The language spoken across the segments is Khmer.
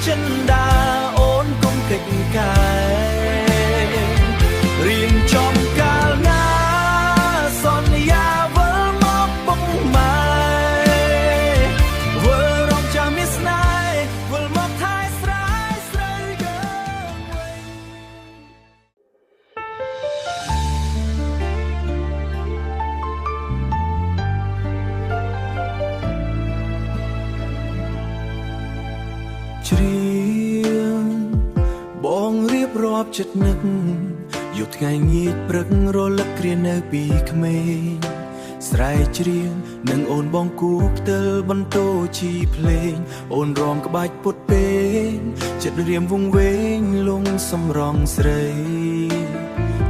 ចិនដាអូនគុំកិច្ចការរៀនចំកាលណាសន្យាវិលមកពុកម៉ែវិលរំចាំមានស្នេហ៍វិលមកថែស្រែស្រូវយើងវិញច្រៀងបងរៀបរាប់ចិត្តនឹកយប់ថ្ងៃងៀតព្រឹករលឹកគ្រានៅពីក្មេងស្រែកច្រៀងនឹងអូនបងគូផ្ទិលបន្ទោជីភ្លេងអូនរំក្បាច់ពុតពេងចិត្តរៀមវងវែងលងសំរងស្រី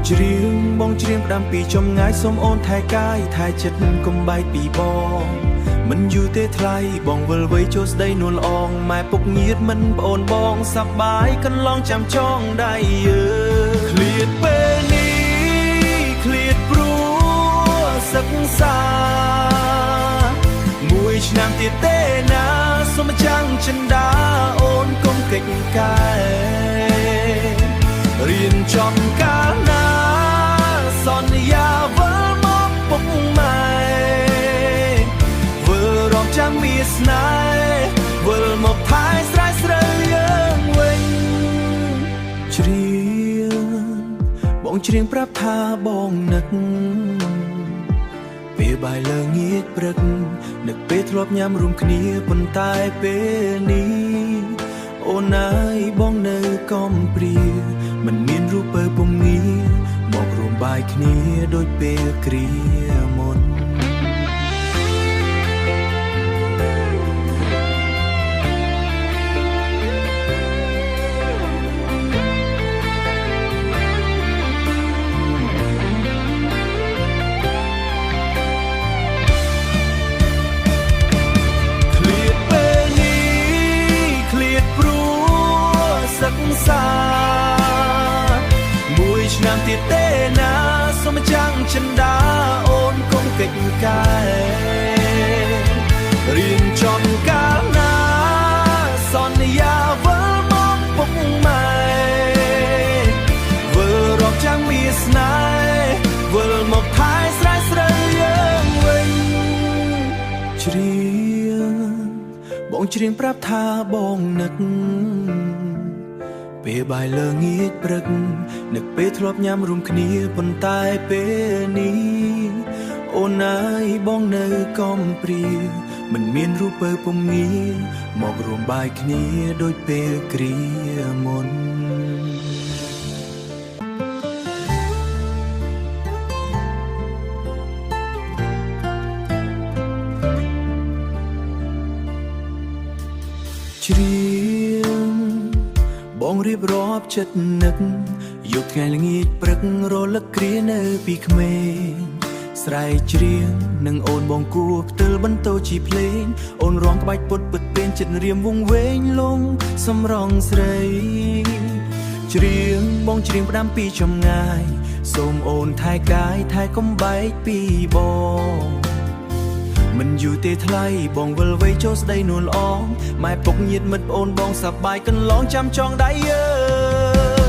ច្រៀងបងច្រៀងផ្ដាំពីចំងាយសូមអូនថែកាយថែចិត្តកុំបែកពីបងមិនយូរទេថ្លៃបងវិលវ័យចូលស្ដីនួនល្អងម៉ែពុកញាតមិនប្អូនបងសប្បាយកន្លងចាំចងដៃឃ្លាតពេលនេះឃ្លាតព្រោះសិក្សាមួយឆ្នាំទៀតទេណាសូមចាំងចិនដាអូនកុំកិច្ចការរៀនចំកាលណាសន្យាវិលមកពុកម៉ែចាំមានស្នេហ៍វិលមកថែស្រែស្រូវយើងវិញច្រៀងបងច្រៀងប្រាប់ថាបងនឹកពេលបាយលើងាយព្រឹកនឹកពេលធ្លាប់ញ៉ាំរួមគ្នាប៉ុន្តែពេលនេះអូនអើយបងនៅកំព្រាមិនមានរូបពើពំងាមករួមបាយគ្នាដូចពេលគ្រាមុនមួយឆ្នាំទៀតទេណាសូមចាំងចិនដាអូនកុំកិច្ចការរៀនចំកាលណាសន្យាវិលមកពុកម៉ែវិលរកចាំងមានស្នេហ៍វិលមកថែស្រែស្រូវយើងវិញច្រៀងបងច្រៀងប្រាប់ថាបងនឹកពេលបាយលើងាយព្រឹកនឹកពេលធ្លាប់ញ៉ាំរួមគ្នាប៉ុន្តែពេលនេះអូនអើយបងនៅកំព្រាមិនមានរូបពើពំងាមករួមបាយគ្នាដូចពេលគ្រាមុនច្រៀងបងរៀបរាប់ចិត្តនឹកយកថ្ងៃល្ងាចព្រឹករលឹកគ្រានៅពីក្មេងស្រែកច្រៀងនឹងអូនបងគួផ្ទិលបន្ទោជីភ្លេងអូនរងក្បាច់ពុតពិតពេញចិត្តរៀមវងវែងលងសំរងស្រីច្រៀងបងច្រៀងផ្ដាំពីចំងាយសូមអូនថែកាយថែកុំបែកពីបងមិនយូរទេថ្លៃបងវិលវ័យចូលស្ដីនួនល្អងម៉ែពុកញាតមិត្តប្អូនបងសប្បាយកន្លងចាំចងដៃយើ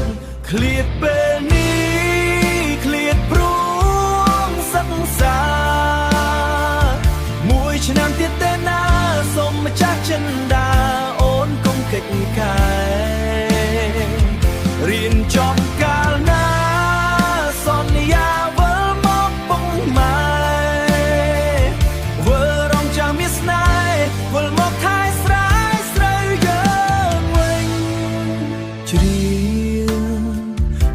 ងឃ្លាតពេលនេះឃ្លាតព្រោះសិក្សាមួយឆ្នាំទៀតទេណាសូមម្ចាស់ចិនដាអូនកុំកិច្ចការរៀនចំកាលណាសន្យាវិលមកពុកម៉ែវិលមកថែស្រែស្រូវយើងវិញច្រៀង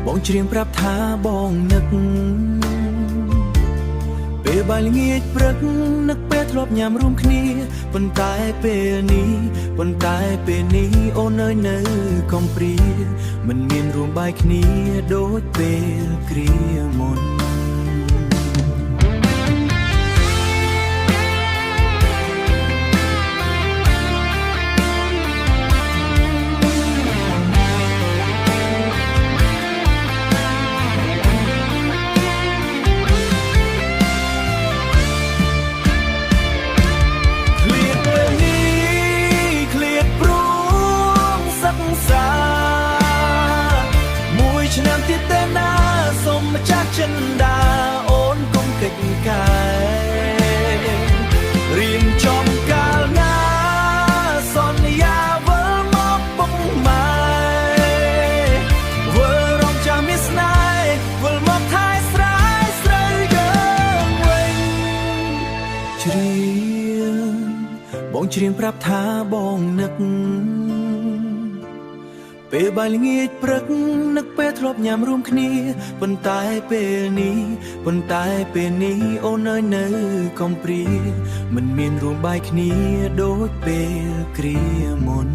បងច្រៀងប្រាប់ថាបងនឹកពេលបាយល្ងាចព្រឹកនឹកពេលធ្លាប់ញ៉ាំរួមគ្នាប៉ុន្តែពេលនេះអូននៅកំព្រាមិនមានរួមបាយគ្នាដូចពេលគ្រាមុនស មួយឆ្នាំទៀតទេណាសូមម្ចាស់ចិន្តាអូនគុំកិច្ចការរៀងចំកាលណាសន្យាវិលមកពុកម៉ែវិលរំចាំមានស្នេហ៍វិលមកថែស្រែស្រូវយើងវិញច្រៀងបងច្រៀងប្រាប់ថាបងនឹកពេលបាយល្ងាចព្រឹកនឹកពេលធ្លាប់ញ៉ាំរួមគ្នាប៉ុន្តែពេលនេះអូននៅកំព្រាមិនមានរួមបាយគ្នាដូចពេលគ្រាមុន